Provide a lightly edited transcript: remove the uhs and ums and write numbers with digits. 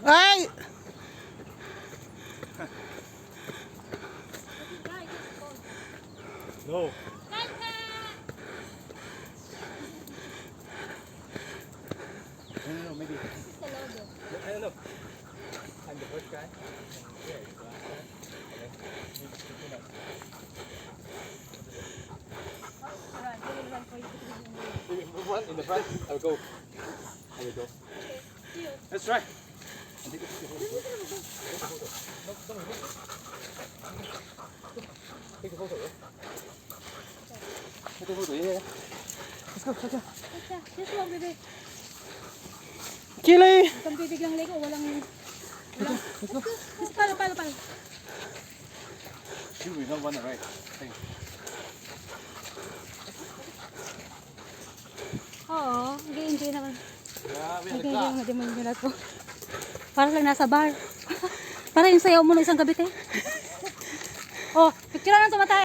Ay! No. No, maybe. I don't know. I'm the first guy. Yeah, it's the last guy. Okay. Move one in the front. I'll go. I will go. Let's try. Take a photo. Take a photo. Take a photo. Yeah. Let's go. Let's go. Yes, lang, bebe. Kilay! Kung bibiglang lego, walang... Let's go. Yes, palo. You will not want to ride. Oo, nag-enjoy naman. Grabe, Nag-enjoy naman din mo nila to. Para lang nasa bar. Para yung sayaw mo ng isang gabi, te. Oh, picture na sa mata.